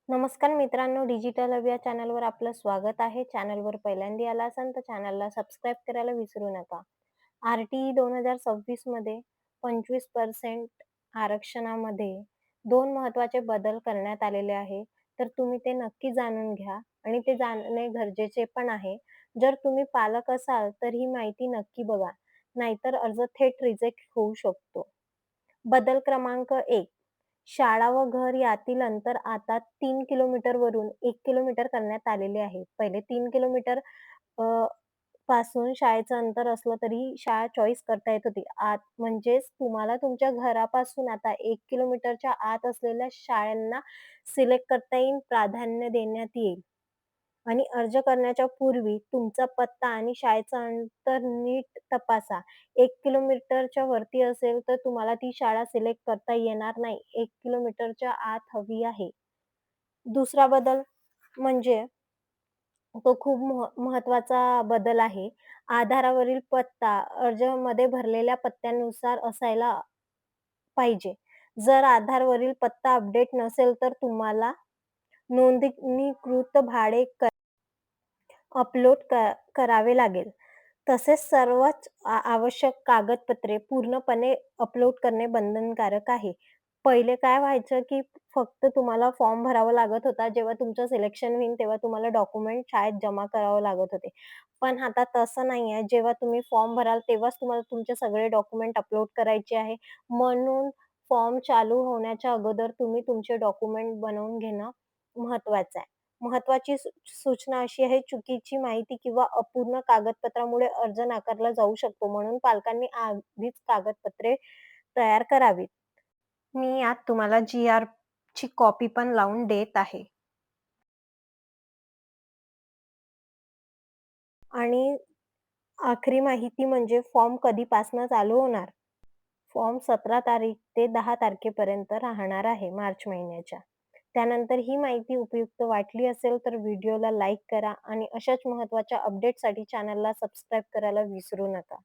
नमस्कार मित्रांनो, digital hub या चॅनलवर आपलं स्वागत आहे. चॅनलवर पहिल्यांदा आला असाल तर चॅनलला सबस्क्राईब करायला विसरू नका. आर-टी-ई 2026 मध्ये 25% आरक्षणामध्ये 2 महत्त्वाचे बदल करण्यात आलेले आहे. तर तुम्ही ते नक्की जाणून घ्या आणि ते जाणणे गरजेचे पण आहे. जर तुम्ही पालक असाल तर ही माहिती नक्की बघा. नाहीतर अर्ज थेट रिजेक्ट होऊ शकतो. बदल क्रमांक 1, शाळा व घर यातील अंतर आता 3 किलोमीटरवरून 1 किलोमीटर करण्यात आलेले आहे. पहिले 3 किलोमीटर अ, पासून शाळेचं अंतर असलं तरी शाळा चॉईस करता येत होती. म्हणजेच तुम्हाला तुमच्या घरापासून आता 1 किलोमीटरच्या आत असलेल्या शाळांना सिलेक्ट करता येईल, प्राधान्य देण्यात येईल. आणि अर्ज करण्याच्या पूर्वी तुमचा पत्ता आणि शाळेचं अंतर नीट तपासा. 1 किलोमीटरच्या वरती असेल तर तुम्हाला ती शाळा सिलेक्ट करता येणार नाही. 1 किलोमीटरच्या आत हवी आहे. दुसरा बदल म्हणजे तो खूप महत्त्वाचा बदल आहे. आधारावरील पत्ता अर्जामध्ये भरलेल्या पत्त्यानुसार असायला पाहिजे. जर आधारवरील पत्ता अपडेट नसेल तर तुम्हाला नोंदणीकृत भाडे अपलोड करावे लागेल. तसेच सर्वच आवश्यक कागदपत्रे पूर्णपणे अपलोड करणे बंधनकारक आहे. पहिले काय व्हायचं, की फक्त तुम्हाला फॉर्म भरावा लागत होता. जेव्हा तुमचं सिलेक्शन होईल, तेव्हा तुम्हाला डॉक्युमेंट शाळेत जमा करावं लागत होते. पण आता तसं नाहीये. जेव्हा तुम्ही फॉर्म भराल, तेव्हाच तुम्हाला तुमचे सगळे डॉक्युमेंट अपलोड करायचे आहे. म्हणून फॉर्म चालू होण्याच्या अगोदर तुम्ही तुमचे डॉक्युमेंट बनवून घेणं महत्त्वाचं आहे. महत्त्वाची सूचना अशी आहे, चुकीची माहिती किंवा अपूर्ण कागदपत्रामुळे अर्ज नाकारला जाऊ शकतो. म्हणून पालकांनी आधीच कागदपत्रे तयार करावीत. मी यात तुम्हाला जी-आरची कॉपी पण लावून देत आहे. आणि आखरी माहिती म्हणजे फॉर्म कधीपासनं चालू होणार. फॉर्म 17 तारीख ते 10 तारखेपर्यंत राहणार आहे मार्च महिन्याच्या. त्यानंतर ही माहिती उपयुक्त वाटली असेल तर व्हिडिओला लाईक करा आणि अशाच महत्त्वाच्या अपडेटसाठी चॅनलला सबस्क्राईब करायला विसरू नका.